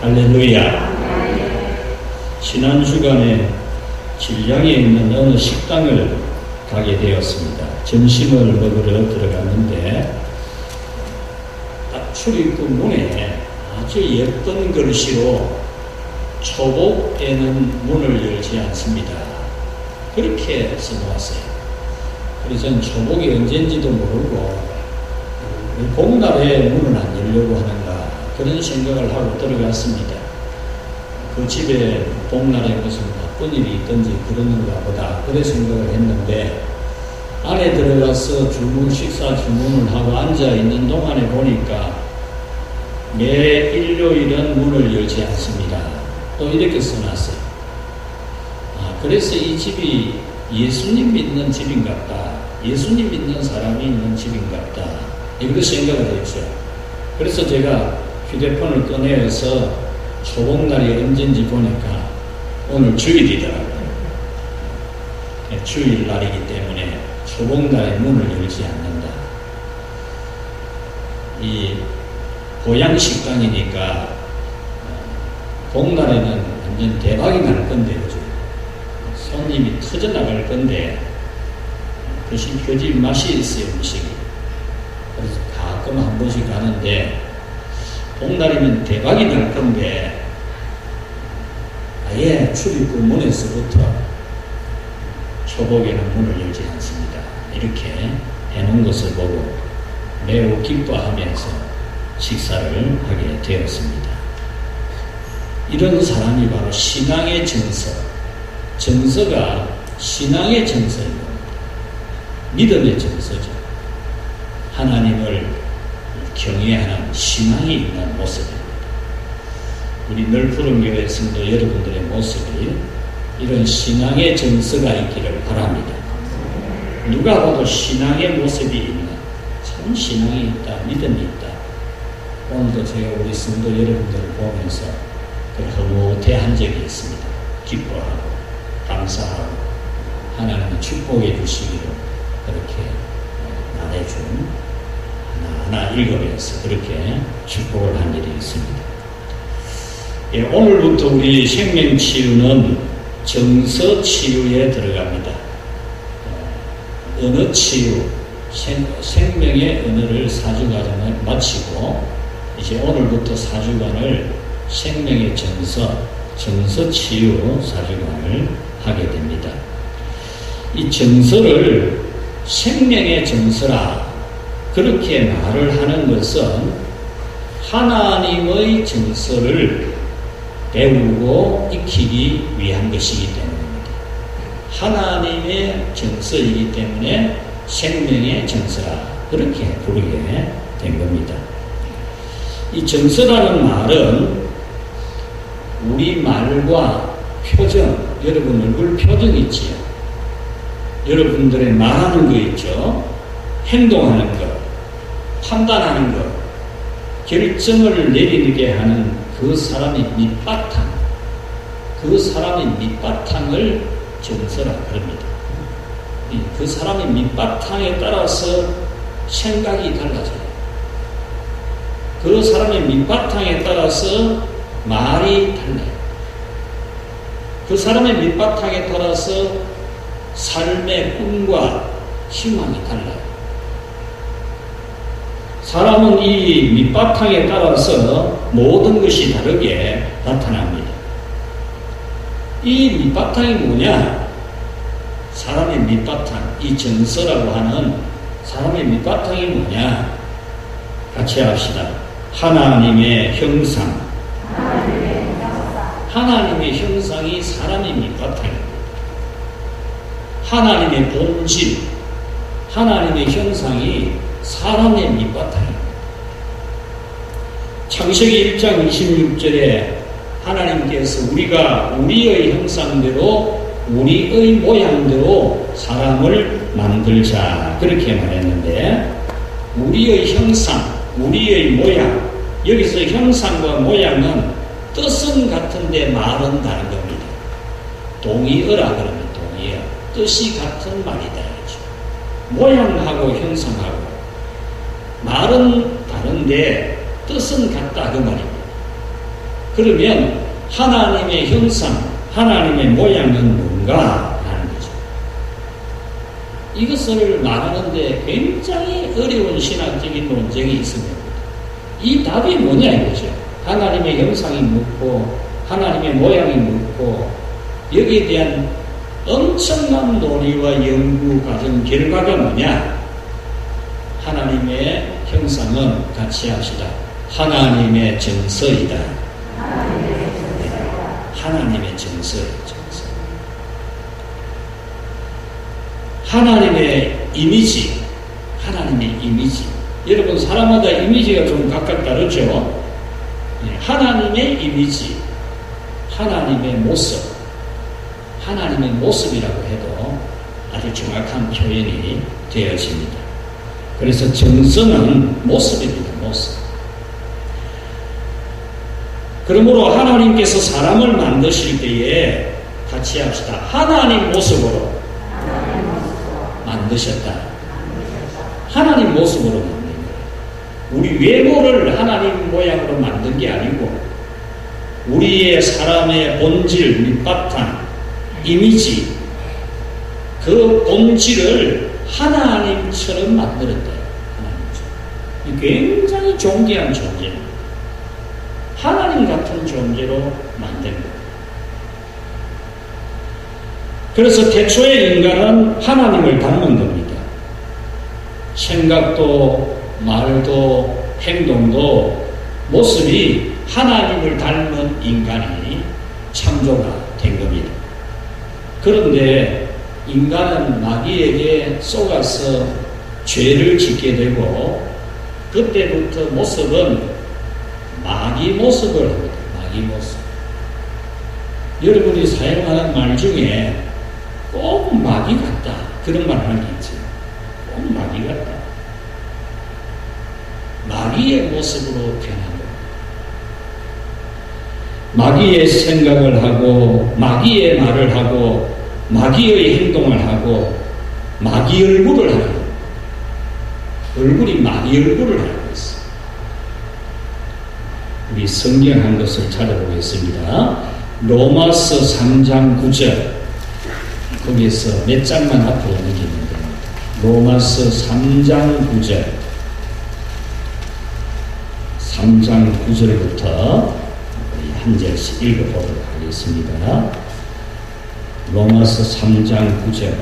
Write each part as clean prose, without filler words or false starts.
할렐루야. 지난 주간에 진량에 있는 어느 식당을 가게 되었습니다. 점심을 먹으러 들어갔는데 딱 출입구 문에 아주 예쁜 글씨로 초복에는 문을 열지 않습니다. 그렇게 써놓았어요. 그래서 저는 초복이 언제인지도 모르고 복날에 문을 안 열려고 하는가 그런 생각을 하고 들어갔습니다. 그 집에 복날에 무슨 나쁜 일이 있든지 그러는가 보다 그래 생각을 했는데 안에 들어가서 식사 주문을 하고 앉아있는 동안에 보니까 매 일요일은 문을 열지 않습니다. 또 이렇게 써놨어요. 그래서 이 집이 예수님 믿는 집인갑다. 예수님 믿는 사람이 있는 집인갑다. 이렇게 생각을 했죠. 그래서 제가 휴대폰을 꺼내서 초복날이 언젠지 보니까 오늘 주일이더라고요. 주일날이기 때문에 초복날에 문을 열지 않는다. 이 보양식당이니까 복날에는 완전 대박이 날 건데, 그죠? 손님이 터져나갈 건데, 대신 그 집 맛이 있어요, 음식이. 그래서 가끔 한 번씩 가는데, 복날이면 대박이 날 건데, 아예 출입구 문에서부터 초복에는 문을 열지 않습니다. 이렇게 해놓은 것을 보고 매우 기뻐하면서 식사를 하게 되었습니다. 이런 사람이 바로 신앙의 정서, 정서가 신앙의 정서입니다. 믿음의 정서죠. 하나님을 경외하는 신앙이 있는 모습입니다. 우리 널푸른 교회 성도 여러분들의 모습이 이런 신앙의 정서가 있기를 바랍니다. 누가 봐도 신앙의 모습이 있는, 참 신앙이 있다, 믿음이 있다. 오늘도 제가 우리 성도 여러분들을 보면서 흐뭇해한 적이 있습니다. 기뻐하고 감사하고 하나님이 축복해 주시기로 그렇게 말해준 하나하나 읽으면서 그렇게 축복을 한 일이 있습니다. 예, 오늘부터 우리 생명치유는 정서치유에 들어갑니다. 언어치유, 생명의 언어를 4주간을 마치고 이제 오늘부터 4주간을 생명의 정서치유 4주간을 하게 됩니다. 이 정서를 생명의 정서라 그렇게 말을 하는 것은 하나님의 정서를 배우고 익히기 위한 것이기 때문입니다. 하나님의 정서이기 때문에 생명의 정서라 그렇게 부르게 된 겁니다. 이 정서라는 말은 우리 말과 표정, 여러분 얼굴 표정 있지요? 여러분들의 말하는 거 있죠? 행동하는 것, 판단하는 것, 결정을 내리게 하는 그 사람의 밑바탕, 그 사람의 밑바탕을 정서라 그럽니다. 그 사람의 밑바탕에 따라서 생각이 달라져요. 그 사람의 밑바탕에 따라서 말이 달라요. 그 사람의 밑바탕에 따라서 삶의 꿈과 희망이 달라요. 사람은 이 밑바탕에 따라서 모든 것이 다르게 나타납니다. 이 밑바탕이 뭐냐? 사람의 밑바탕, 이 정서라고 하는 사람의 밑바탕이 뭐냐? 같이 합시다. 하나님의 형상. 하나님의 형상이 사람의 밑바탕입니다. 하나님의 본질, 하나님의 형상이 사람의 밑바탕입니다. 창세기 1장 26절에 하나님께서 우리가 우리의 형상대로 우리의 모양대로 사람을 만들자 그렇게 말했는데 우리의 형상, 우리의 모양, 여기서 형상과 모양은 뜻은 같은데 말은 다른 겁니다. 동의어라 그러면 동의어, 뜻이 같은 말이다 이거죠. 모양하고 형상하고 말은 다른데 뜻은 같다 그 말입니다. 그러면 하나님의 형상, 하나님의 모양은 뭔가 하는 거죠. 이것을 말하는데 굉장히 어려운 신학적인 논쟁이 있습니다. 이 답이 뭐냐 이거죠. 하나님의 형상이 묻고 하나님의 모양이 묻고 여기에 대한 엄청난 논의와 연구 과정 결과가 뭐냐? 하나님의 형상은 같이 합시다. 하나님의 정서이다. 하나님의 정서예요. 정서. 하나님의 이미지. 하나님의 이미지. 여러분 사람마다 이미지가 좀 각각 다르죠. 하나님의 이미지. 하나님의 모습. 하나님의 모습이라고 해도 아주 정확한 표현이 되어집니다. 그래서 정서는 모습입니다. 모습. 그러므로 하나님께서 사람을 만드실 때에 같이 합시다. 하나님 모습으로 만드셨다. 하나님 모습으로 만든 거예요. 우리 외모를 하나님 모양으로 만든 게 아니고 우리의 사람의 본질, 밑바탕, 이미지, 그 본질을 하나님처럼 만들었다. 하나님처럼. 굉장히 존귀한 존재입니다. 하나님 같은 존재로 만든 것. 그래서 태초의 인간은 하나님을 닮은 겁니다. 생각도, 말도, 행동도, 모습이 하나님을 닮은 인간이 창조가 된 겁니다. 그런데 인간은 마귀에게 속아서 죄를 짓게 되고 그때부터 모습은 마귀 모습을 합니다. 마귀 모습. 여러분이 사용하는 말 중에 꼭 마귀 같다. 그런 말 하는 게 있지. 꼭 마귀 같다. 마귀의 모습으로 변하고 마귀의 생각을 하고 마귀의 말을 하고 마귀의 행동을 하고 마귀 얼굴을 하고 얼굴이 마귀 얼굴을 하고 있어. 우리 성경 한 것을 찾아보겠습니다. 로마서 3장 9절 거기에서 몇 장만 앞으로 넘기면 됩니다. 로마서 3장 9절 3장 9절부터 한 절씩 읽어보도록 하겠습니다. 로마서 3장 9절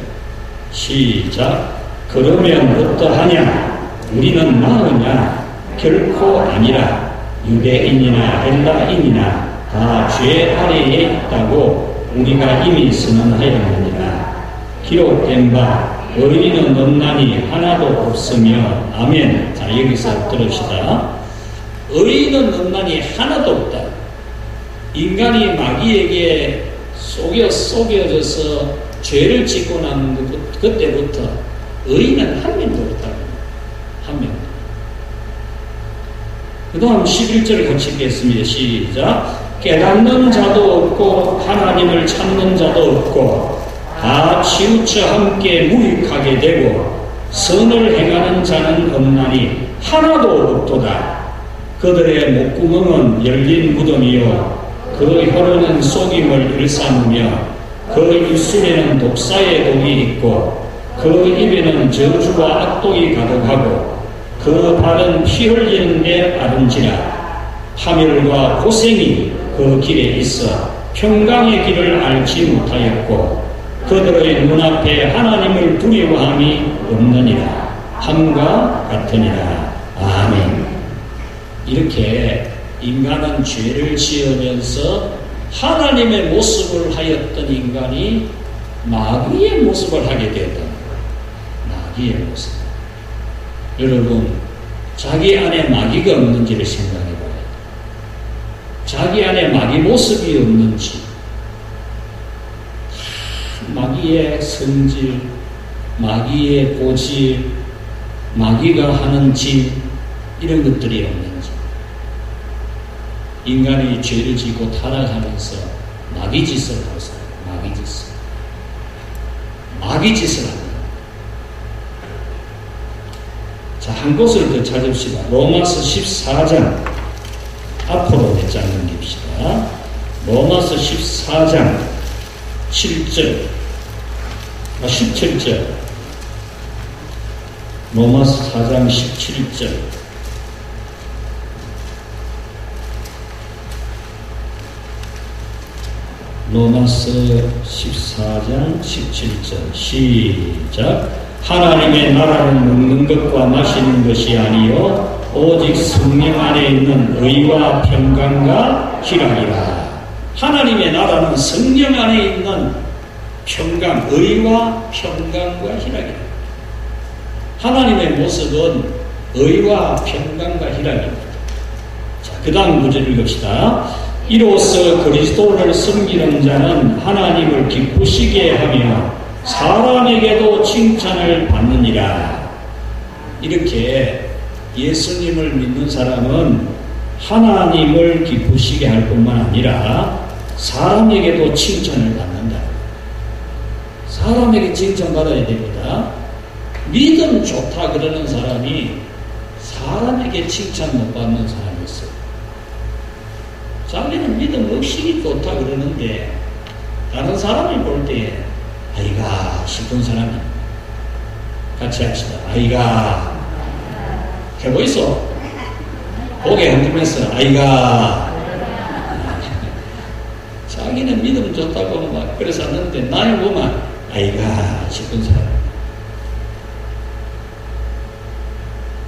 시작. 그러면 어떠하냐? 우리는 나으냐? 결코 아니라 유대인이나 헬라인이나 다 죄 아래에 있다고 우리가 이미 선언하였느니라. 기록된 바 의인은 없나니 하나도 없으며 아멘. 자 여기서 들읍시다. 의인은 없나니 하나도 없다. 인간이 마귀에게 속여져서 죄를 짓고 난 그때부터 의인은 한 명도 없다. 한 명. 그 다음 11절 같이 읽겠습니다. 시작. 깨닫는 자도 없고 하나님을 찾는 자도 없고 다 치우쳐 함께 무익하게 되고 선을 행하는 자는 없나니 하나도 없도다. 그들의 목구멍은 열린 무덤이요 그 혀로는 속임을 일삼으며 그 입술에는 독사의 독이 있고 그 입에는 저주와 악독이 가득하고 그 발은 피 흘리는 데 빠른지라. 파멸과 고생이 그 길에 있어 평강의 길을 알지 못하였고 그들의 눈앞에 하나님을 두려워함이 없느니라. 함과 같으니라. 아멘. 이렇게 인간은 죄를 지으면서 하나님의 모습을 하였던 인간이 마귀의 모습을 하게 되었다. 마귀의 모습. 여러분, 자기 안에 마귀가 없는지를 생각해 봐요. 자기 안에 마귀 모습이 없는지, 마귀의 성질, 마귀의 고질, 마귀가 하는 짓, 이런 것들이 없는지. 인간이 죄를 짓고 타락하면서 마귀 짓을 하고 있어요. 마귀 짓을 합니다. 자, 한 곳을 더 찾읍시다. 로마서 14장 앞으로 몇 장 넘깁시다. 로마서 14장 17절. 로마서 4장 17절. 로마서 14장 17절 시작. 하나님의 나라는 먹는 것과 마시는 것이 아니요 오직 성령 안에 있는 의와 평강과 희락이라. 하나님의 나라는 성령 안에 있는 평강, 의와 평강과 희락이라. 하나님의 모습은 의와 평강과 희락입니다. 자, 그 다음 구절 읽읍시다. 이로써 그리스도를 섬기는 자는 하나님을 기쁘시게 하며 사람에게도 칭찬을 받느니라. 이렇게 예수님을 믿는 사람은 하나님을 기쁘시게 할 뿐만 아니라 사람에게도 칭찬을 받는다. 사람에게 칭찬받아야 됩니다. 믿음 좋다 그러는 사람이 사람에게 칭찬 못 받는 사람이 있어요. 자기는 믿음 없이 좋다 그러는데 다른 사람이 볼 때에 아이가 싶은 사람이 같이 합시다. 아이가 해보이소. 고개 흔들면서 아이가. 자기는 믿음 좋다고 막 그래서 하는데 나를 보면 아이가 싶은 사람.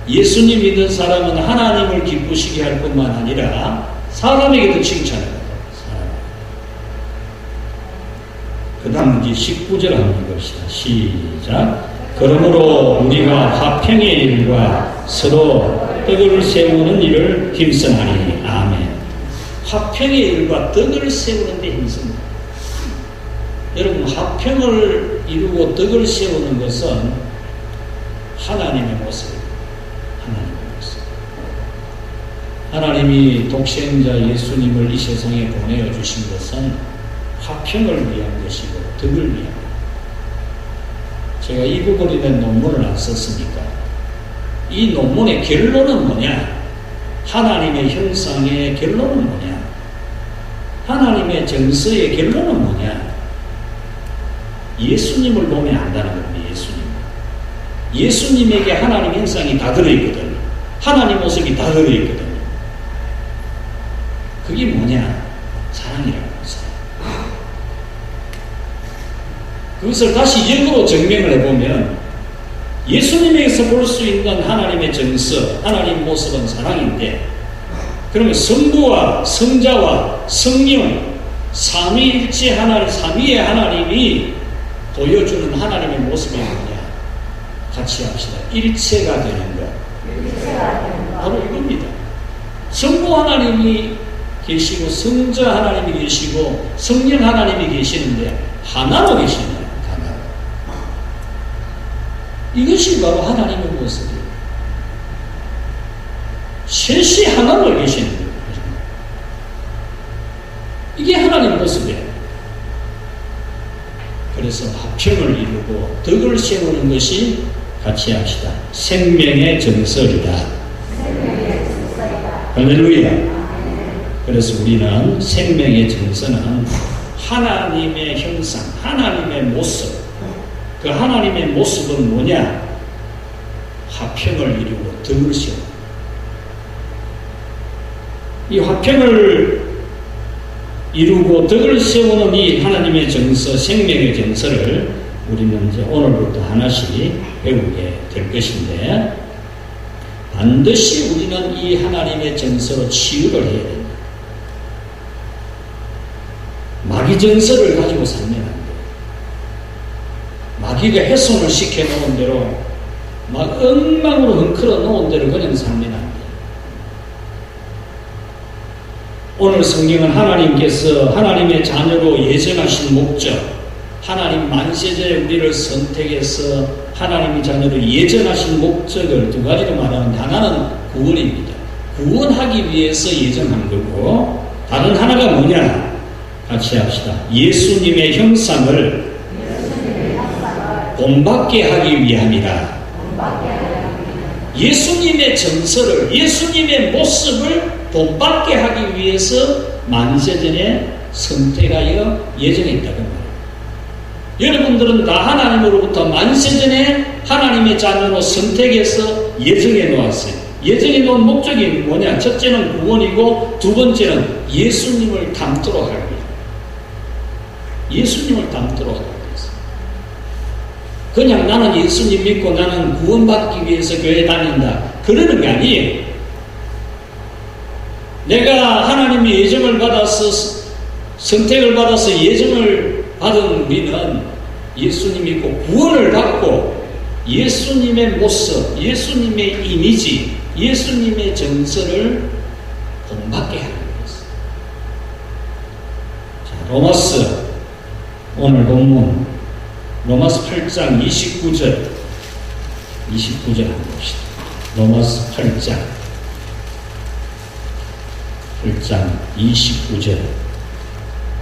예수님 믿는 사람은 하나님을 기쁘시게 할 뿐만 아니라 사람에게도 칭찬을 받아요. 그 다음 이제 19절 한번 읽읍시다. 시작. 그러므로 우리가 화평의 일과 서로 떡을 세우는 일을 힘쓰나니. 아멘. 화평의 일과 떡을 세우는 데 힘씁니다. 여러분, 화평을 이루고 떡을 세우는 것은 하나님의 모습입니다. 하나님의 모습. 하나님이 독생자 예수님을 이 세상에 보내어 주신 것은 화평을 위한 것이고 덕을 위한 것. 제가 이 부분에 대한 논문을 안 썼으니까 이 논문의 결론은 뭐냐? 하나님의 형상의 결론은 뭐냐? 하나님의 정서의 결론은 뭐냐? 예수님을 보면 안다는 겁니다. 예수님에게 하나님 형상이 다 들어있거든요. 하나님 모습이 다 들어있거든요. 그게 뭐냐? 사랑이라고 했어요. 그것을 다시 역으로 증명을 해보면 예수님에게서 볼 수 있는 하나님의 정서, 하나님 모습은 사랑인데, 그러면 성부와 성자와 성령 삼위일체 하나님, 삼위의 하나님이 보여주는 하나님의 모습이 뭐냐? 같이 합시다. 일체가 되는 것. 바로 이겁니다. 성부 하나님이 계시고 성자 하나님이 계시고 성령 하나님이 계시는데 하나로 계시네요. 하나로. 이것이 바로 하나님의 모습이에요. 셋이 하나로 계시는 거예요. 이게 하나님의 모습이에요. 그래서 화평을 이루고 덕을 세우는 것이 같이 합시다. 생명의 정설이다. 할렐루야. 그래서 우리는 생명의 정서는 하나님의 형상, 하나님의 모습. 그 하나님의 모습은 뭐냐? 화평을 이루고 덕을 세우고. 이 화평을 이루고 덕을 세우는 이 하나님의 정서, 생명의 정서를 우리는 이제 오늘부터 하나씩 배우게 될 것인데, 반드시 우리는 이 하나님의 정서로 치유를 해야 됩니다. 마귀 정서를 가지고 살면 안 돼요. 마귀가 훼손을 시켜놓은 대로, 막 엉망으로 흔들어 놓은 대로 그냥 살면 안 돼요. 오늘 성경은 하나님께서 하나님의 자녀로 예정하신 목적, 하나님 만세자에 우리를 선택해서 하나님의 자녀로 예정하신 목적을 두 가지로 말하는데, 하나는 구원입니다. 구원하기 위해서 예정한 거고, 다른 하나가 뭐냐? 같이 합시다. 예수님의 형상을 본받게 하기 위함이다. 예수님의 정서를, 예수님의 모습을 본받게 하기 위해서 만세전에 선택하여 예정했다고 말이에요. 여러분들은 다 하나님으로부터 만세전에 하나님의 자녀로 선택해서 예정해 놓았어요. 예정해 놓은 목적이 뭐냐? 첫째는 구원이고 두 번째는 예수님을 닮도록 하기 위해서. 예수님을 닮도록 하기 위해서. 그냥 나는 예수님 믿고 나는 구원받기 위해서 교회 다닌다. 그러는 게 아니에요. 내가 하나님의 예정을 받아서 선택을 받아서 예정을 받은 우리는 예수님 믿고 구원을 받고 예수님의 모습, 예수님의 이미지, 예수님의 정서를 본받게 하는 것입니다. 자, 로마서 오늘 본문 로마서 8장 29절 한번 봅시다. 로마서 8장 29절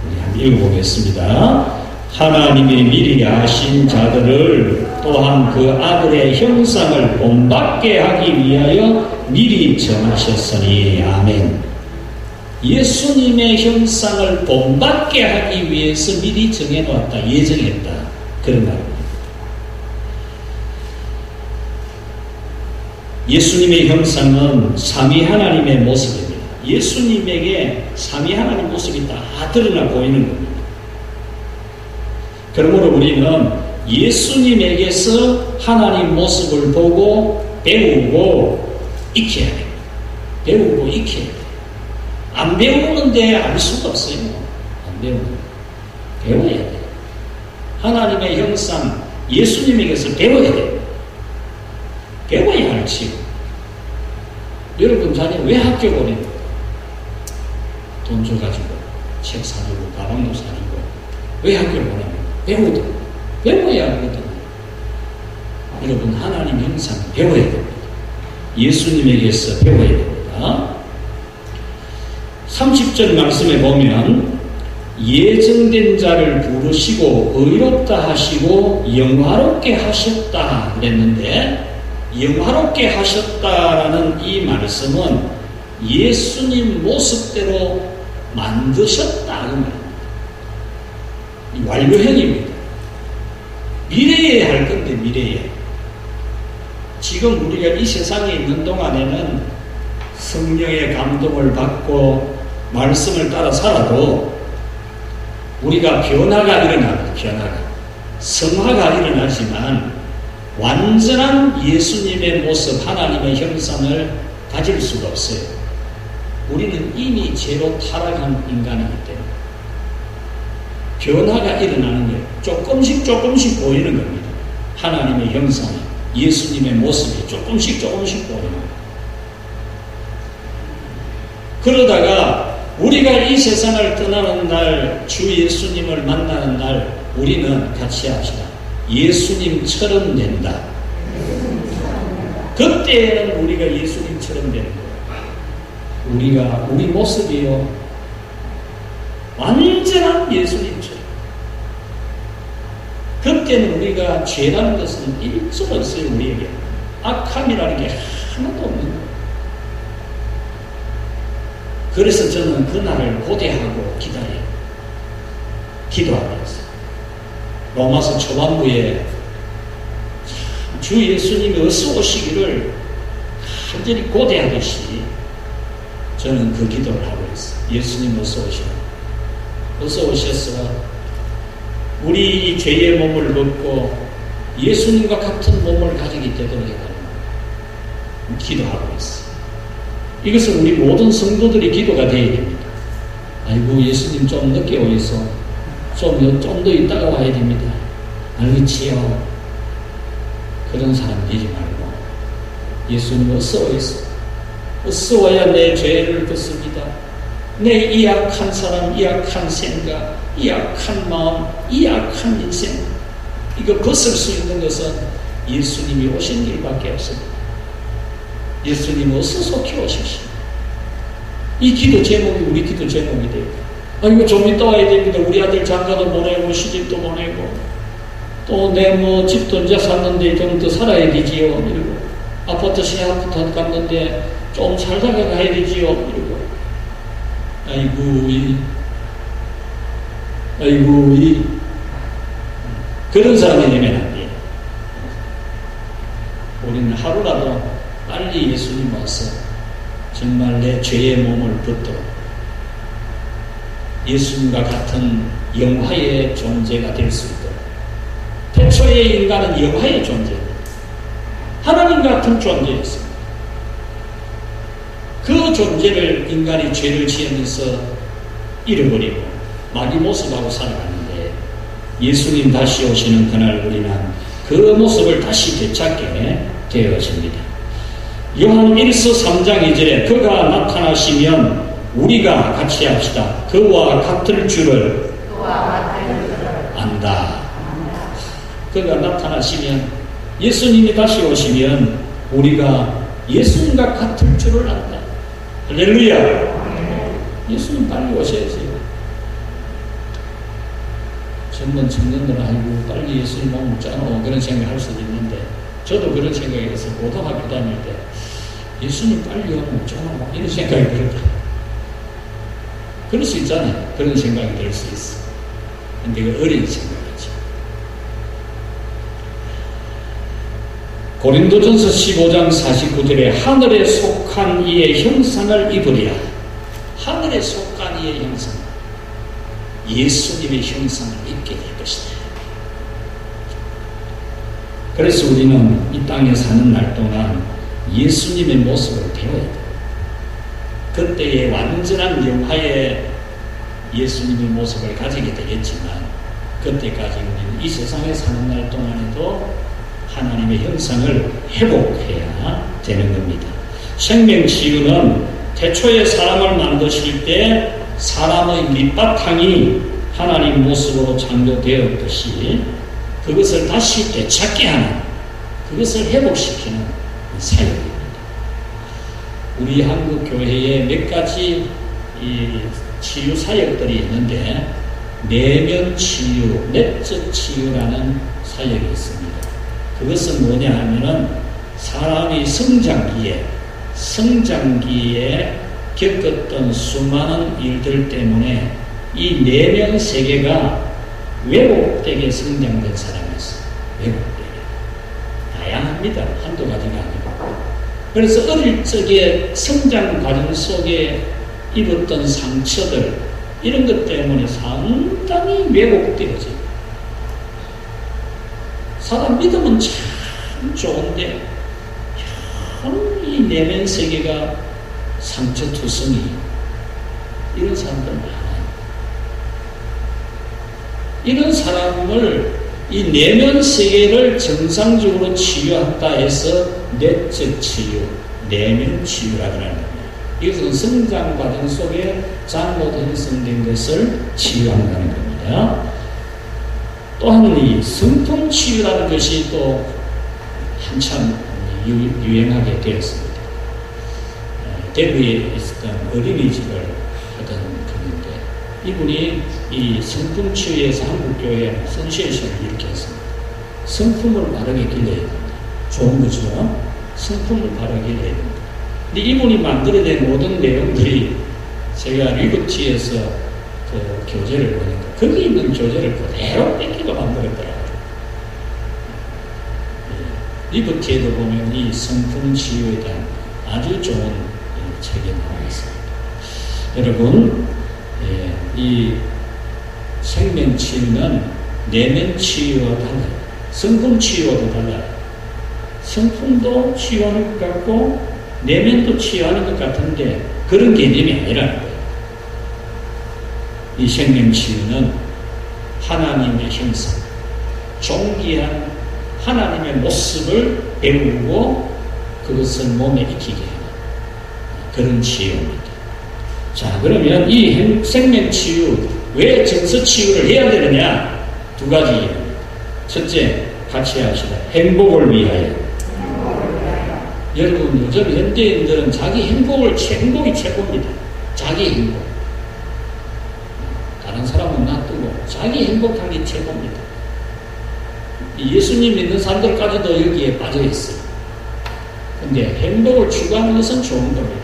우리 한번 읽어보겠습니다. 하나님이 미리 아신 자들을 또한 그 아들의 형상을 본받게 하기 위하여 미리 정하셨으니 아멘. 예수님의 형상을 본받게 하기 위해서 미리 정해놓았다. 예정했다. 그런 말입니다. 예수님의 형상은 삼위 하나님의 모습입니다. 예수님에게 삼위 하나님 모습이 다 드러나 보이는 겁니다. 그러므로 우리는 예수님에게서 하나님 모습을 보고 배우고 익혀야 돼요. 배우고 익혀야 돼요. 안 배우는데 알 수가 없어요. 안 배우는데. 배워야 돼요. 하나님의 형상, 예수님에게서 배워야 돼요. 배워야 할지요. 여러분 자녀 왜 학교 보냅니까? 돈 줘가지고 책 사주고 가방도 사주고 왜 학교를 보냅니까? 배워야 하거든요. 여러분 하나님 형상 배워야 됩니다. 예수님에게서 배워야 됩니다. 30절 말씀에 보면 예정된 자를 부르시고 의롭다 하시고 영화롭게 하셨다 그랬는데 영화롭게 하셨다라는 이 말씀은 예수님 모습대로 만드셨다 그 말입니다. 완료형입니다. 미래에 할 건데 미래에. 지금 우리가 이 세상에 있는 동안에는 성령의 감동을 받고 말씀을 따라 살아도 우리가 변화가 일어나고 성화가 일어나지만 완전한 예수님의 모습, 하나님의 형상을 가질 수가 없어요. 우리는 이미 죄로 타락한 인간이기 때문에 변화가 일어나는 게 조금씩 보이는 겁니다. 하나님의 형상이, 예수님의 모습이 조금씩 보이는 겁니다. 그러다가 우리가 이 세상을 떠나는 날, 주 예수님을 만나는 날, 우리는 같이 합시다. 예수님처럼 된다. 그때는 우리가 예수님처럼 되는 거예요. 우리 모습이요. 완전한 예수님처럼. 그때는 우리가 죄라는 것은 일절 없어요, 우리에게. 악함이라는 게 하나도 없는 거예요. 그래서 저는 그날을 고대하고 기도하고 있어요. 로마서 초반부에 주 예수님이 어서 오시기를 간절히 고대하듯이 저는 그 기도를 하고 있어요. 예수님 어서 오셔서 우리 이 죄의 몸을 벗고 예수님과 같은 몸을 가지게 되도록 해달라고 기도하고 있어요. 이것은 우리 모든 성도들이 기도가 되어야 됩니다. 아이고 예수님 좀 늦게 오셔서 좀 더 있다가 와야 됩니다. 알겠지요? 그런 사람 되지 말고 예수님 어서 오셔서 어서 와야 내 죄를 벗습니다. 내 이 약한 사람, 이 약한 생각, 이 약한 마음, 이 약한 인생 이거 벗을 수 있는 것은 예수님이 오신 길밖에 없습니다. 예수님 어서 속히 오십시오. 이 기도 제목이 우리 기도 제목이 돼요. 이거 좀 이따 와야 됩니다. 우리 아들 장가도 보내고 시집도 보내고 또 내 집도 이제 샀는데 좀 더 살아야 되지요. 이러고 아파트 새 아파트 갔는데 좀 살다가 가야 되지요. 이러고 아이고 아이고, 그런 사람이 되면 안 돼요. 우리는 하루라도 빨리 예수님 와서 정말 내 죄의 몸을 붙들어 예수님과 같은 영화의 존재가 될 수 있도록. 태초의 인간은 영화의 존재입니다. 하나님 같은 존재였습니다. 그 존재를 인간이 죄를 지으면서 잃어버리고 마귀 모습하고 살아가는데, 예수님 다시 오시는 그날 우리는 그 모습을 다시 되찾게 되어집니다. 요한 1서 3장 2절에 그가 나타나시면 우리가 같이 합시다. 그와 같을 줄을 안다. 그가 나타나시면, 예수님이 다시 오시면 우리가 예수님과 같을 줄을 안다. 할렐루야. 예수님 빨리 오셔야지. 젊은 청년들은 아이고 빨리 예수님 오면 쩌노 그런 생각할 수도 있는데, 저도 그런 생각이 있어요. 고등학교 다닐 때 예수님 빨리 오면 쩌노 이런 생각이 들었다. 그럴 수 있잖아요. 그런 생각이 들 수 있어. 근데 그 어린 생각이지. 고린도전서 15장 49절에 하늘에 속한 이의 형상을 입으리라. 하늘에 속한 이의 형상, 예수님의 형상을 입게 될 것이다. 그래서 우리는 이 땅에 사는 날 동안 예수님의 모습을 배워야 돼. 그때의 완전한 영화의 예수님의 모습을 가지게 되겠지만, 그때까지 우리는 이 세상에 사는 날 동안에도 하나님의 형상을 회복해야 되는 겁니다. 생명치유는 태초에 사람을 만드실 때 사람의 밑바탕이 하나님 모습으로 창조되었듯이 그것을 다시 되찾게 하는, 그것을 회복시키는 사역입니다. 우리 한국 교회에 몇 가지 이 치유 사역들이 있는데, 내면 치유, 내적 치유라는 사역이 있습니다. 그것은 뭐냐 하면은 사람이 성장기에 겪었던 수많은 일들 때문에 이 내면 세계가 왜곡되게 성장된 사람이었어요. 왜곡되게. 다양합니다. 한두 가지가 아니고. 그래서 어릴 적에 성장 과정 속에 입었던 상처들, 이런 것 때문에 상당히 왜곡되어져요. 사람 믿으면 참 좋은데, 이 내면 세계가 상처투성이, 이런 사람들 많아요. 이런 사람을, 이 내면 세계를 정상적으로 치유한다 해서 내적 치유, 내면 치유라고 하는 겁니다. 이것은 성장 과정 속에 잘못 형성된 것을 치유한다는 겁니다. 또한 이 성품 치유라는 것이 또 한참 유행하게 되었습니다. 대구에 있었던 어린이집을 하던 분인데, 이분이 이 성품 치유에서 한국교회 센세이션을 일으켰습니다. 성품을 바르게 길러야 됩니다. 좋은 거죠. 성품을 바르게 길러야 됩니다. 근데 이분이 만들어낸 모든 내용들이 제가 리버티에서 그 교재를 보니까 거기 있는 교재를 그대로 뺏기고 만들었더라고요. 리버티에도 보면 이 성품 치유에 대한 아주 좋은 책이 나와 있습니다. 여러분, 이 생명 치유는 내면 치유와 달라요. 성품 치유와도 달라요. 성품도 치유하는 것 같고 내면도 치유하는 것 같은데 그런 개념이 아니라는 거예요. 이 생명 치유는 하나님의 형상, 존귀한 하나님의 모습을 배우고 그것을 몸에 익히게 하는 그런 치유입니다. 자, 그러면 이 생명 치유, 왜 정서 치유를 해야 되느냐? 두 가지 이유입니다. 첫째, 같이 합시다. 행복을 위하여. 여러분, 요즘 현대인들은 자기 행복이 최고입니다. 자기 행복. 다른 사람은 놔두고 자기 행복한 게 최고입니다. 예수님 믿는 사람들까지도 여기에 빠져 있어요. 근데 행복을 추구하는 것은 좋은 겁니다.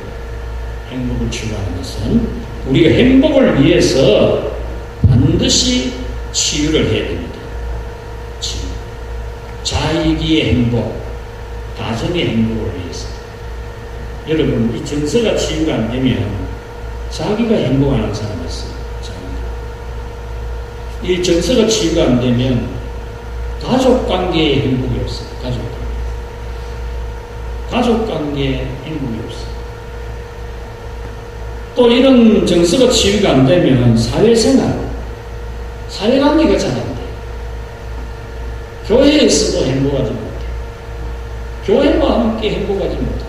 행복을 추구하는 것은 우리가 행복을 위해서 반드시 반드시 치유를 해야 됩니다. 치유. 자기의 행복, 가정의 행복을 위해서. 여러분, 이 정서가 치유가 안 되면 자기가 행복하는 사람이 있어요. 이 정서가 치유가 안 되면 가족 관계에 행복이 없어요. 가족 관계에 행복이 없어요. 또 이런 정서가 치유가 안 되면 사회생활, 사회관계가 잘 안 돼요. 교회에서도 행복하지 못해요. 교회와 함께 행복하지 못해요.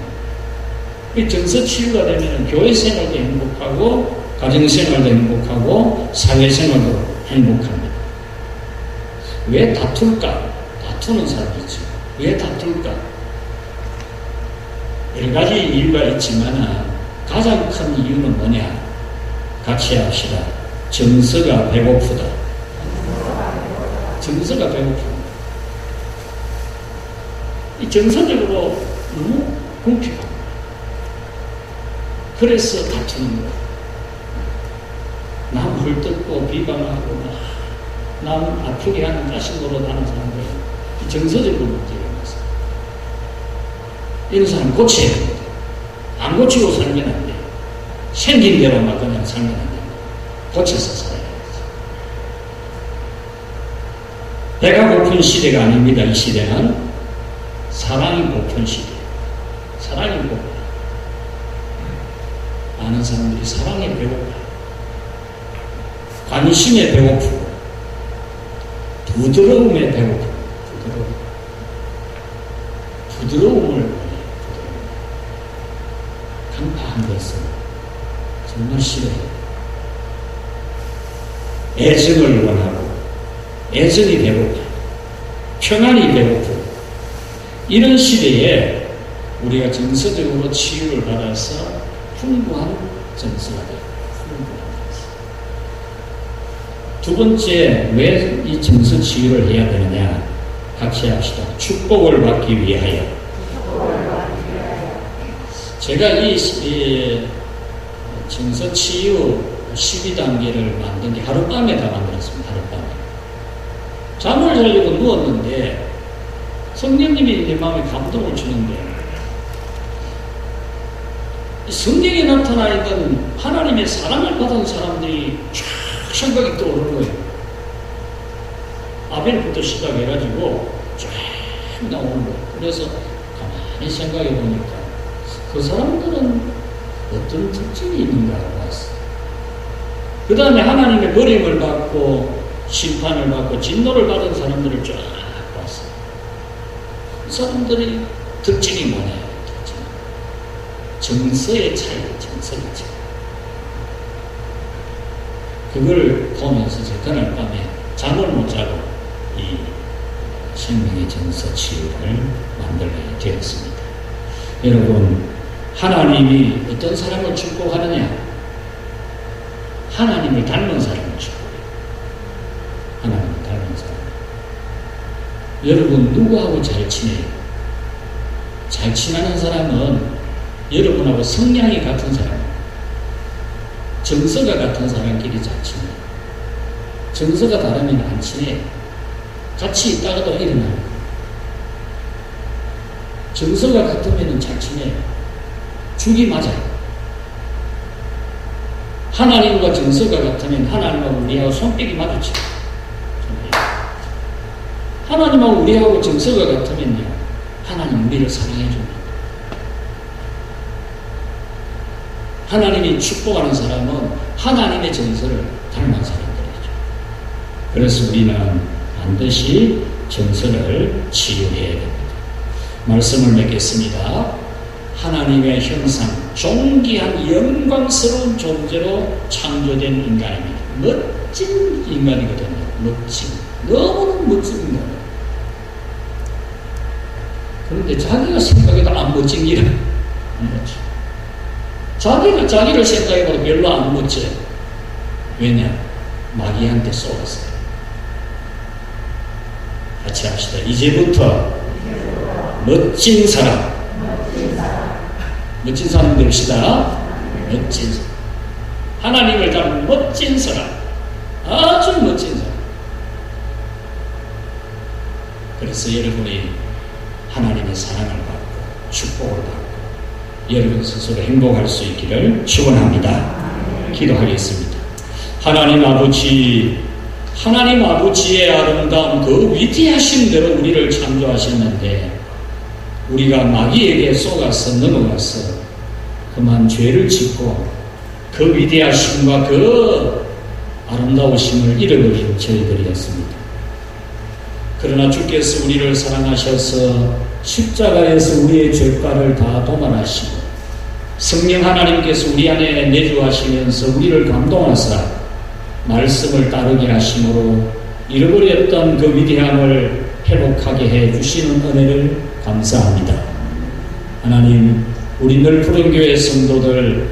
이 정서 치유가 되면 교회 생활도 행복하고 가정 생활도 행복하고 사회생활도 행복합니다. 왜 다툴까? 다투는 사람이지. 왜 다툴까? 여러 가지 이유가 있지만 가장 큰 이유는 뭐냐? 같이 합시다. 정서가 배고프다. 정서가 배고프다. 이 정서적으로 너무 궁핍합니다. 그래서 다투는 거예요. 남 헐뜯고 비방하고 남 아프게 하는 자식 노릇하는 사람들, 정서적으로 문제가 있어요. 이런 사람 고쳐야 됩니다. 안 고치고 살면 안 돼요. 생긴 대로만 그냥 살면 안 됩니다. 고쳐서 살아야 돼요. 배가 고픈 시대가 아닙니다. 이 시대는 사랑이 고픈 시대. 사랑이 고파. 많은 사람들이 사랑에 배고파. 관심에 배고프고 부드러움에 배고프고 부드러움을 원해요. 간파한 것은 정말 싫어요. 애정을 원하고 애정이 배고파 평안이 배고프고 이런 시대에 우리가 정서적으로 치유를 받아서 풍부한 정서가 돼요. 두 번째, 왜 이 정서 치유를 해야 되느냐? 같이 합시다. 축복을 받기 위하여. 제가 이 정서 치유 12단계를 만든 게 하룻밤에 다 만들었습니다. 하룻밤에. 잠을 자려고 누웠는데 성령님이 내 마음에 감동을 주는데 성경에 나타나 있던 하나님의 사랑을 받은 사람들이 쫙 생각이 떠오르는 거예요. 아벨부터 시작해가지고 쫙 나오는 거예요. 그래서 가만히 생각해 보니까 그 사람들은 어떤 특징이 있는가를 봤어요. 그 다음에 하나님의 버림을 받고 심판을 받고 진노를 받은 사람들을 쫙 봤어요. 그 사람들의 특징이 뭐냐? 정서의 차이, 정서의 차이. 그걸 보면서 제가 그날 밤에 잠을 못 자고 이 생명의 정서 치유를 만들게 되었습니다. 여러분, 하나님이 어떤 사람을 축복하느냐? 하나님을 닮은 사람을 축복해요. 하나님을 닮은 사람. 여러분, 누구하고 잘 지내요? 잘 지내는 사람은 여러분하고 성향이 같은 사람, 정서가 같은 사람끼리 잘 지내요. 정서가 다르면 안 지내요. 같이 있다가도 일어나요. 정서가 같으면 잘 지내요. 죽이 맞아요. 하나님과 정서가 같으면 하나님하고 우리하고 손뼉이 마주쳐요. 하나님하고 우리하고 정서가 같으면요, 하나님 우리를 사랑해 줍니다. 하나님이 축복하는 사람은 하나님의 정서를 닮은 사람들이죠. 그래서 우리는 반드시 정서를 치유해야 됩니다. 말씀을 맺겠습니다. 하나님의 형상, 존귀한 영광스러운 존재로 창조된 인간입니다. 멋진 인간이거든요. 멋진, 너무너무 멋진 인간이에요. 그런데 자기가 생각해도 안 멋진 일은 안 멋져. 자기가 자기를 생각해봐도 별로 안 멋져요. 왜냐? 마귀한테 쏘았어요. 같이 합시다. 이제부터 멋진 사람. 멋진 사람 됩시다. 멋진 사람. 하나님을 닮은 멋진 사람. 아주 멋진 사람. 그래서 여러분이 하나님의 사랑을 받고 축복을 받고 여러분 스스로 행복할 수 있기를 축원합니다. 기도하겠습니다. 하나님 아버지의 아름다운 그 위대하심대로 우리를 창조하셨는데 우리가 마귀에게 속아서 넘어가서 그만 죄를 짓고 그 위대하심과 그 아름다우심을 잃어버린 저희들이었습니다. 그러나 주께서 우리를 사랑하셔서 십자가에서 우리의 죄가를 다 도말하시고 성령 하나님께서 우리 안에 내주하시면서 우리를 감동하사 말씀을 따르게 하심으로 잃어버렸던 그 위대함을 회복하게 해주시는 은혜를 감사합니다. 하나님, 우리 늘 푸른교회 성도들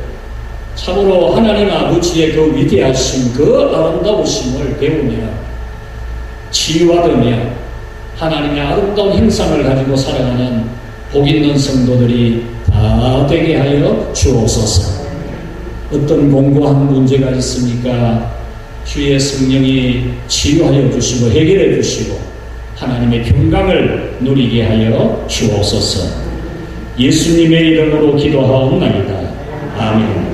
참으로 하나님 아버지의 그 위대하심, 그 아름다우심을 배우며 치유하며 하나님의 아름다운 형상을 가지고 살아가는 복 있는 성도들이 다 되게 하여 주옵소서. 어떤 공고한 문제가 있습니까? 주의 성령이 치유하여 주시고 해결해 주시고 하나님의 평강을 누리게 하여 주옵소서. 예수님의 이름으로 기도하옵나이다. 아멘.